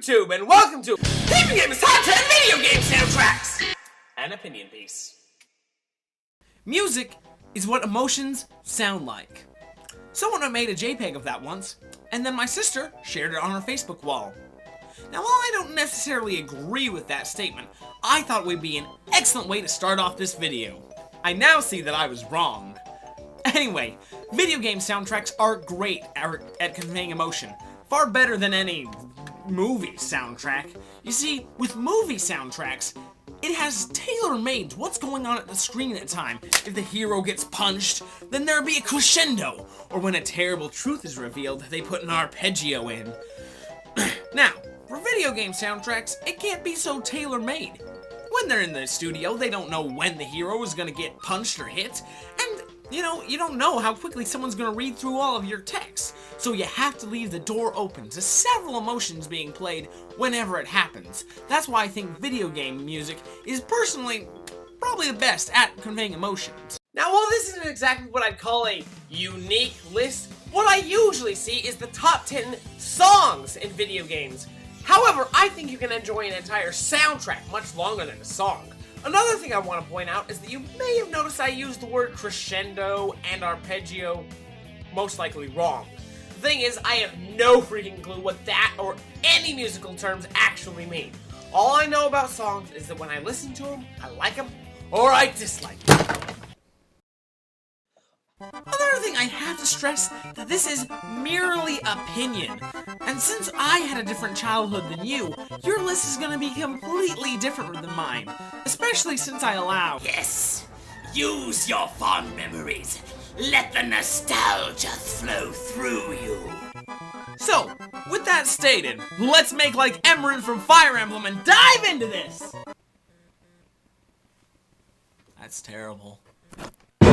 YouTube, and welcome to People Games Top 10 Video Game Soundtracks! An opinion piece. Music is what emotions sound like. Someone made a JPEG of that once, and then my sister shared it on her Facebook wall. Now, while I don't necessarily agree with that statement, I thought it would be an excellent way to start off this video. I now see that I was wrong. Anyway, video game soundtracks are great at conveying emotion, far better than any movie soundtrack. You see, with movie soundtracks, it has tailor-made to what's going on at the screen at the time. If the hero gets punched, then there'll be a crescendo, or when a terrible truth is revealed, they put an arpeggio in. Now, for video game soundtracks, it can't be so tailor-made. When they're in the studio, they don't know when the hero is gonna get punched or hit, and you don't know how quickly someone's gonna read through all of your text, so you have to leave the door open to several emotions being played whenever it happens. That's why I think video game music is personally probably the best at conveying emotions. Now, while this isn't exactly what I'd call a unique list, what I usually see is the top 10 songs in video games. However, I think you can enjoy an entire soundtrack much longer than a song. Another thing I want to point out is that you may have noticed I used the word crescendo and arpeggio most likely wrong. The thing is, I have no freaking clue what that or any musical terms actually mean. All I know about songs is that when I listen to them, I like them or I dislike them. Another thing I have to stress that this is merely opinion. And since I had a different childhood than you, your list is gonna be completely different than mine. Especially since I allow— Yes! Use your fond memories. Let the nostalgia flow through you. So, with that stated, let's make like Emerald from Fire Emblem and dive into this! That's terrible. When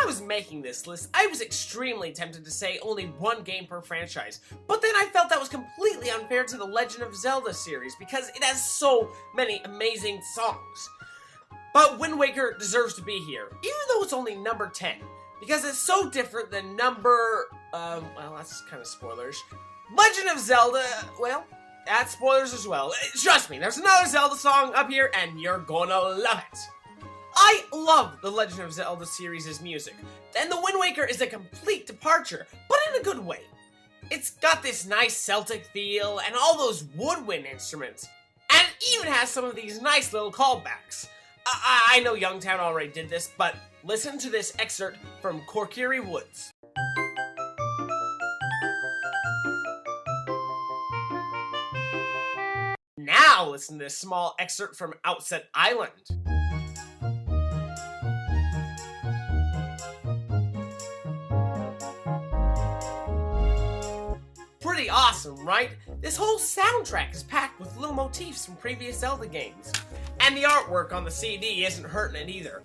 I was making this list, I was extremely tempted to say only one game per franchise, but then I felt that was completely unfair to the Legend of Zelda series because it has so many amazing songs. But Wind Waker deserves to be here, even though it's only number 10, because it's so different than well, that's kind of spoilers. Legend of Zelda, well, that's spoilers as well. Trust me, there's another Zelda song up here, and you're gonna love it. I love the Legend of Zelda series' music, and the Wind Waker is a complete departure, but in a good way. It's got this nice Celtic feel, and all those woodwind instruments, and it even has some of these nice little callbacks. I know Youngtown already did this, but listen to this excerpt from Corkery Woods. Now listen to this small excerpt from Outset Island. Pretty awesome, right? This whole soundtrack is packed with little motifs from previous Zelda games. And the artwork on the CD isn't hurting it either.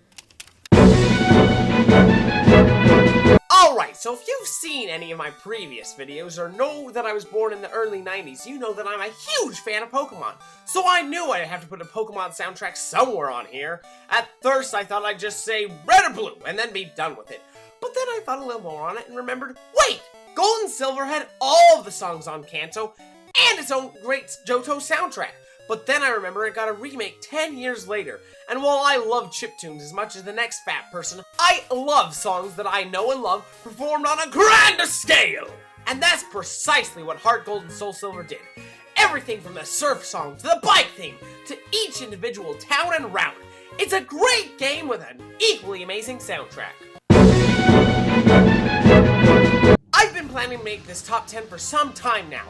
Alright, so if you've seen any of my previous videos or know that I was born in the early 90s, you know that I'm a huge fan of Pokemon. So I knew I'd have to put a Pokemon soundtrack somewhere on here. At first I thought I'd just say red or blue and then be done with it. But then I thought a little more on it and remembered, wait! Gold and Silver had all of the songs on Kanto and its own great Johto soundtrack. But then I remember it got a remake 10 years later, and while I love chiptunes as much as the next fat person, I love songs that I know and love performed on a grander scale! And that's precisely what HeartGold and SoulSilver did. Everything from the surf song to the bike theme to each individual town and route. It's a great game with an equally amazing soundtrack. I've been planning to make this top 10 for some time now.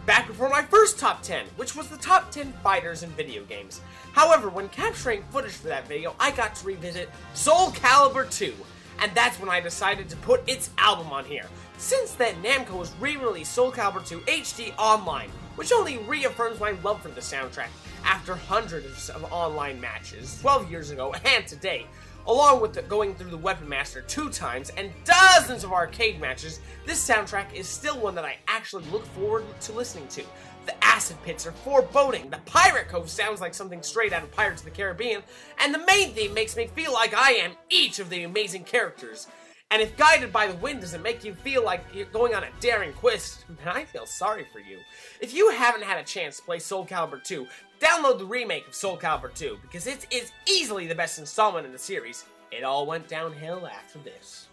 Back before my first top 10, which was the top 10 fighters in video games. However, when capturing footage for that video, I got to revisit SoulCalibur II, and that's when I decided to put its album on here. Since then, Namco has re-released SoulCalibur II HD Online, which only reaffirms my love for the soundtrack after hundreds of online matches 12 years ago and today. Along with going through the Weapon Master 2 times and dozens of arcade matches, this soundtrack is still one that I actually look forward to listening to. The acid pits are foreboding, the Pirate Cove sounds like something straight out of Pirates of the Caribbean, and the main theme makes me feel like I am each of the amazing characters. And if Guided by the Wind doesn't make you feel like you're going on a daring quest, then I feel sorry for you. If you haven't had a chance to play SoulCalibur II, download the remake of SoulCalibur II, because it is easily the best installment in the series. It all went downhill after this.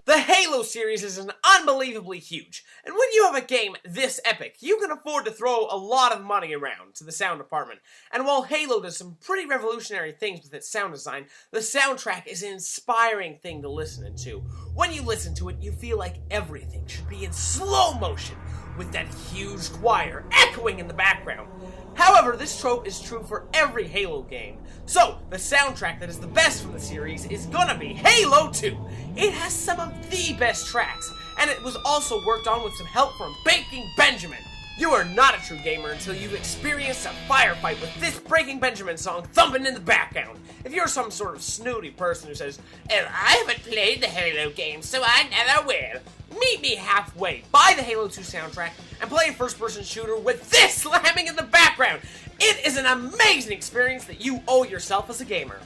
The Halo series is unbelievably huge, and when you have a game this epic, you can afford to throw a lot of money around to the sound department. And while Halo does some pretty revolutionary things with its sound design, the soundtrack is an inspiring thing to listen to. When you listen to it, you feel like everything should be in slow motion, with that huge choir echoing in the background. However, this trope is true for every Halo game. So, the soundtrack that is the best from the series is gonna be Halo 2. It has some of the best tracks, and it was also worked on with some help from Breaking Benjamin. You are not a true gamer until you've experienced a firefight with this Breaking Benjamin song thumping in the background. If you're some sort of snooty person who says, "Oh, I haven't played the Halo game, so I never will," meet me halfway. Buy the Halo 2 soundtrack and play a first-person shooter with this slamming in the background. It is an amazing experience that you owe yourself as a gamer.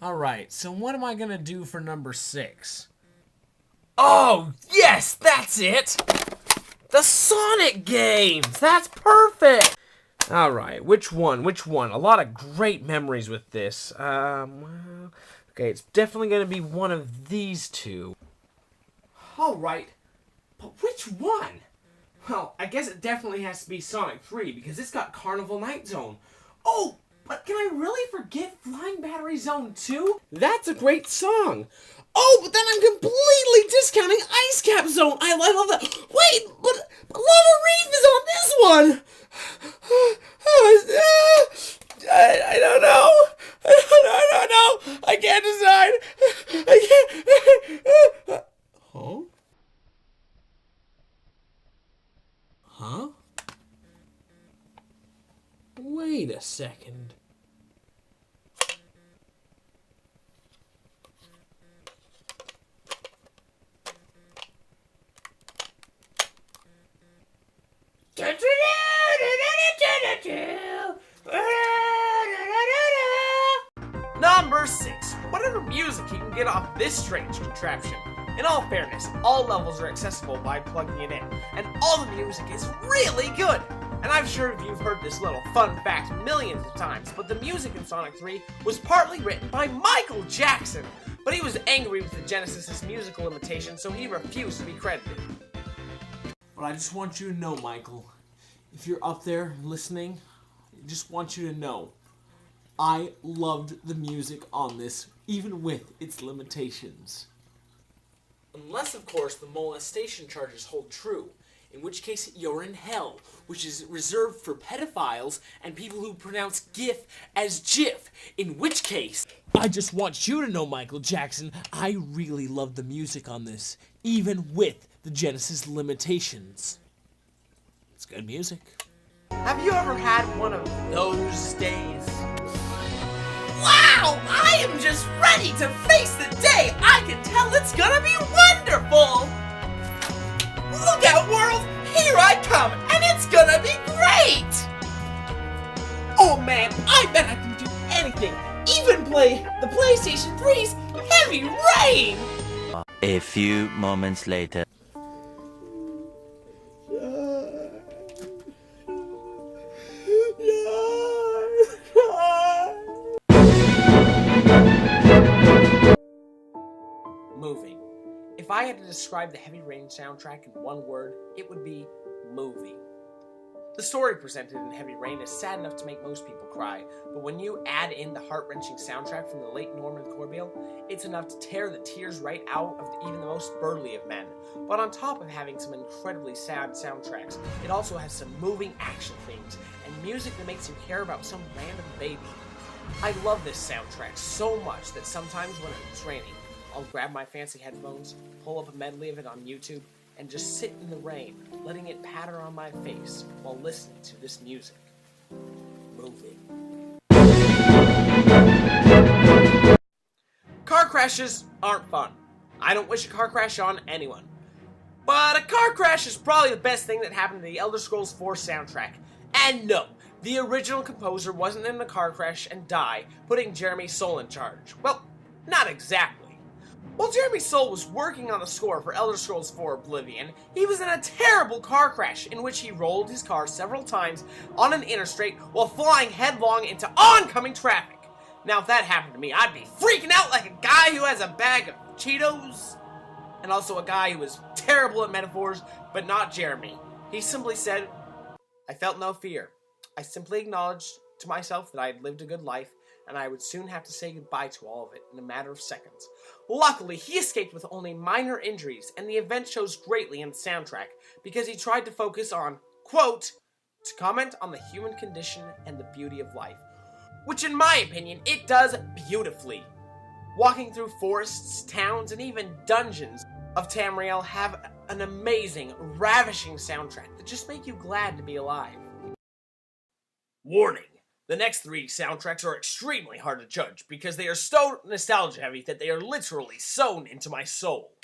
Alright, so what am I gonna do for number 6? Oh, yes, that's it! The Sonic games! That's perfect! Alright, which one? A lot of great memories with this. Well, okay, it's definitely gonna be one of these two. Alright, but which one? Well, I guess it definitely has to be Sonic 3, because it's got Carnival Night Zone. Oh, but can I really forget Flying Battery Zone 2? That's a great song. Oh, but then I'm completely discounting Ice Cap Zone. I love that. Wait, but Lava Reef is on this one. I don't know. I don't know. I can't decide. I can't. Huh? Huh? Wait a second. Number 6. Whatever music you can get off this strange contraption. In all fairness, all levels are accessible by plugging it in, and all the music is really good! And I'm sure you've heard this little fun fact millions of times, but the music in Sonic 3 was partly written by Michael Jackson, but he was angry with the Genesis' musical limitations, so he refused to be credited. But I just want you to know, Michael, if you're up there listening, I just want you to know, I loved the music on this, even with its limitations. Unless, of course, the molestation charges hold true, in which case you're in hell, which is reserved for pedophiles and people who pronounce GIF as GIF, in which case, I just want you to know, Michael Jackson, I really love the music on this, even with the Genesis limitations. It's good music. Have you ever had one of those days? Wow! I am just ready to face the day! I can tell it's gonna be wonderful! Look out, world! Here I come, and it's gonna be great! Oh man, I bet I can do anything! Even play the PlayStation 3's Heavy Rain! A few moments later. Moving. If I had to describe the Heavy Rain soundtrack in one word, it would be moving. The story presented in Heavy Rain is sad enough to make most people cry, but when you add in the heart-wrenching soundtrack from the late Norman Corbeil, it's enough to tear the tears right out of even the most burly of men. But on top of having some incredibly sad soundtracks, it also has some moving action themes, and music that makes you care about some random baby. I love this soundtrack so much that sometimes when it's raining, I'll grab my fancy headphones, pull up a medley of it on YouTube, and just sit in the rain, letting it patter on my face while listening to this music. Moving. Car crashes aren't fun. I don't wish a car crash on anyone. But a car crash is probably the best thing that happened to the Elder Scrolls IV soundtrack. And no, The original composer wasn't in the car crash and died, putting Jeremy Soule in charge. Well, not exactly. While Jeremy Soule was working on the score for Elder Scrolls IV Oblivion, he was in a terrible car crash in which he rolled his car several times on an interstate while flying headlong into oncoming traffic. Now if that happened to me, I'd be freaking out like a guy who has a bag of Cheetos. And also a guy who was terrible at metaphors, but not Jeremy. He simply said, "I felt no fear. I simply acknowledged to myself that I had lived a good life, and I would soon have to say goodbye to all of it in a matter of seconds." Luckily, he escaped with only minor injuries, and the event shows greatly in the soundtrack, because he tried to focus on, quote, "to comment on the human condition and the beauty of life," which in my opinion, it does beautifully. Walking through forests, towns, and even dungeons of Tamriel have an amazing, ravishing soundtrack that just make you glad to be alive. Warning! The next 3 soundtracks are extremely hard to judge because they are so nostalgia heavy that they are literally sewn into my soul.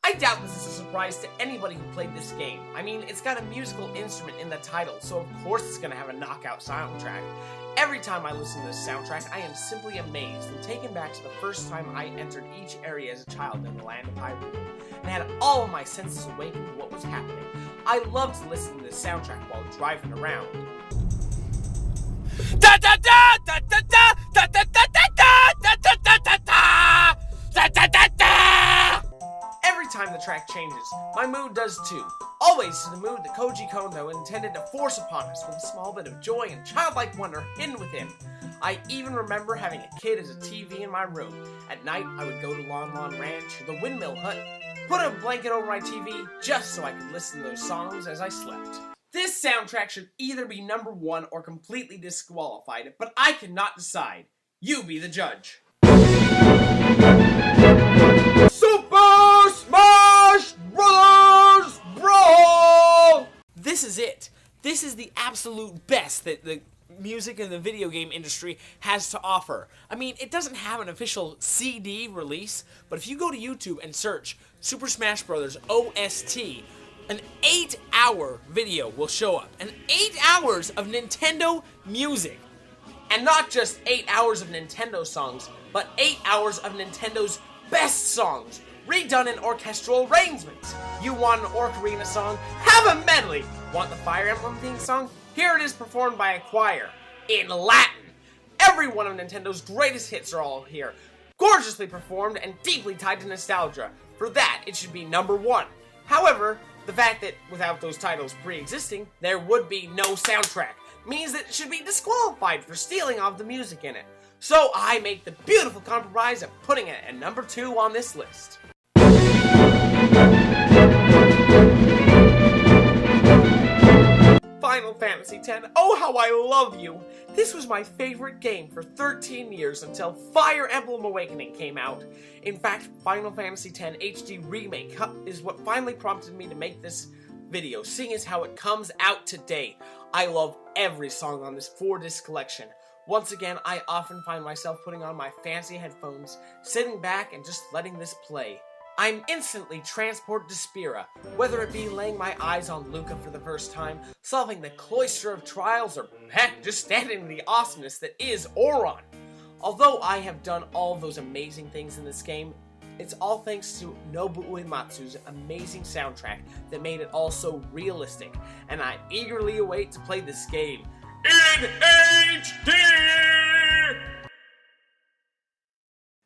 I doubt this is a surprise to anybody who played this game. I mean, it's got a musical instrument in the title, so of course it's gonna have a knockout soundtrack. Every time I listen to this soundtrack, I am simply amazed and taken back to the first time I entered each area as a child in the land of Hyrule, and had all of my senses awakened to what was happening. I love to listen to this soundtrack while driving around. Da da da da da da da da da da da da da da da da da da. Every time the track changes, my mood does too. Always to the mood that Koji Kondo intended to force upon us with a small bit of joy and childlike wonder hidden within. I even remember having a kid as a TV in my room. At night, I would go to Lon Lon Ranch or the Windmill Hut, put a blanket over my TV just so I could listen to those songs as I slept. This soundtrack should either be number 1 or completely disqualified, but I cannot decide. You be the judge. Super Smash Bros. Brawl! This is it. This is the absolute best that the music and the video game industry has to offer. I mean, it doesn't have an official CD release, but if you go to YouTube and search Super Smash Bros. OST, an 8-hour video will show up. And 8 hours of Nintendo music. And not just 8 hours of Nintendo songs, but 8 hours of Nintendo's best songs, redone in orchestral arrangements. You want an Ocarina song? Have a medley! Want the Fire Emblem theme song? Here it is performed by a choir, in Latin. Every one of Nintendo's greatest hits are all here, gorgeously performed and deeply tied to nostalgia. For that, it should be number 1. However, the fact that without those titles pre-existing, there would be no soundtrack, means that it should be disqualified for stealing off the music in it. So I make the beautiful compromise of putting it at number 2 on this list. Final Fantasy X, oh how I love you! This was my favorite game for 13 years until Fire Emblem Awakening came out. In fact, Final Fantasy X HD Remake is what finally prompted me to make this video, seeing as how it comes out today. I love every song on this 4-disc collection. Once again, I often find myself putting on my fancy headphones, sitting back and just letting this play. I'm instantly transported to Spira, whether it be laying my eyes on Luca for the first time, solving the cloister of trials, or heck, just standing in the awesomeness that is Auron. Although I have done all those amazing things in this game, it's all thanks to Nobuo Uematsu's amazing soundtrack that made it all so realistic, and I eagerly await to play this game in HD!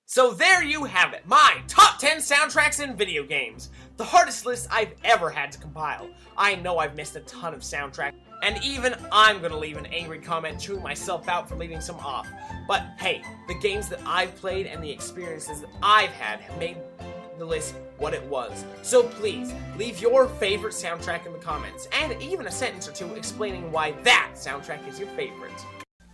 So there you have it, my top 10 soundtracks in video games. The hardest list I've ever had to compile. I know I've missed a ton of soundtracks, and even I'm gonna leave an angry comment chewing myself out for leaving some off. But hey, the games that I've played and the experiences that I've had have made the list what it was. So please, leave your favorite soundtrack in the comments, and even a sentence or two explaining why that soundtrack is your favorite.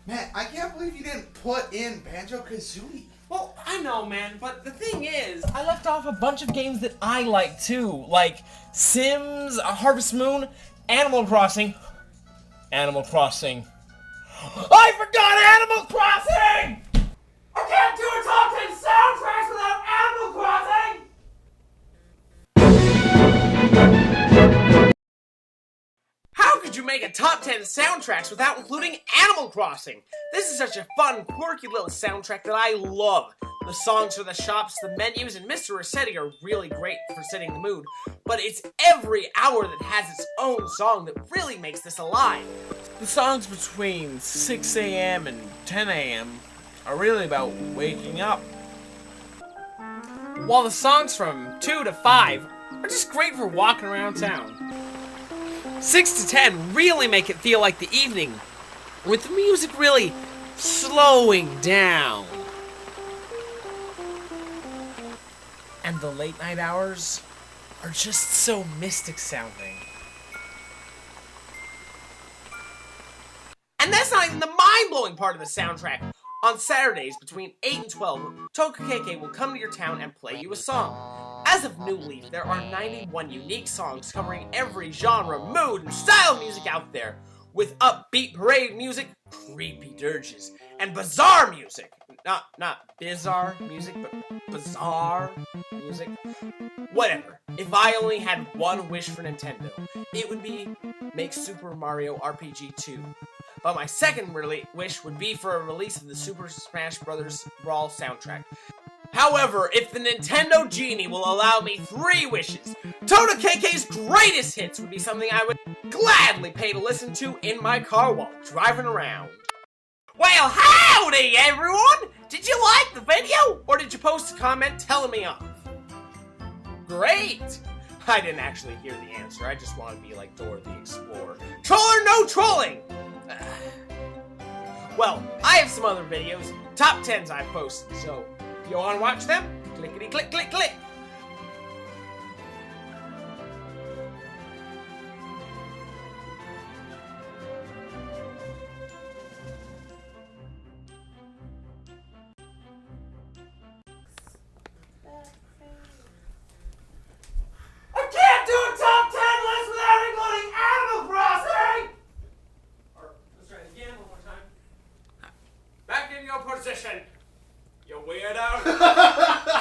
Man, I can't believe you didn't put in Banjo-Kazooie. Well, I know, man, but the thing is, I left off a bunch of games that I like too, like Sims, Harvest Moon, Animal Crossing. Animal Crossing. I forgot Animal Crossing! I can't do a top 10 soundtracks without Animal Crossing! How make a top 10 soundtracks without including Animal Crossing. This is such a fun, quirky little soundtrack that I love. The songs for the shops, the menus, and Mr. Rossetti are really great for setting the mood, but it's every hour that has its own song that really makes this alive. The songs between 6 a.m. and 10 a.m. are really about waking up, while the songs from 2 to 5 are just great for walking around town. 6 to 10 really make it feel like the evening, with the music really slowing down. And the late night hours are just so mystic sounding. And that's not even the mind-blowing part of the soundtrack. On Saturdays between 8 and 12, Tokakeke will come to your town and play you a song. As of New Leaf, there are 91 unique songs covering every genre, mood, and style of music out there, with upbeat parade music, creepy dirges, and bizarre music. Not bizarre music, but bizarre music. Whatever. If I only had one wish for Nintendo, it would be make Super Mario RPG 2. But my second wish would be for a release of the Super Smash Bros. Brawl soundtrack. However, if the Nintendo Genie will allow me 3 wishes, Totokeke's greatest hits would be something I would gladly pay to listen to in my car while driving around. Well, howdy everyone! Did you like the video? Or did you post a comment telling me off? Great! I didn't actually hear the answer, I just want to be like Dora the Explorer. Troll or no trolling! Well, I have some other videos, top 10s I've posted, so if you want to watch them, clickety click click click. I can't do a top 10 list without including Animal Crossing! Let's try it again one more time. Back in your position, you weirdo.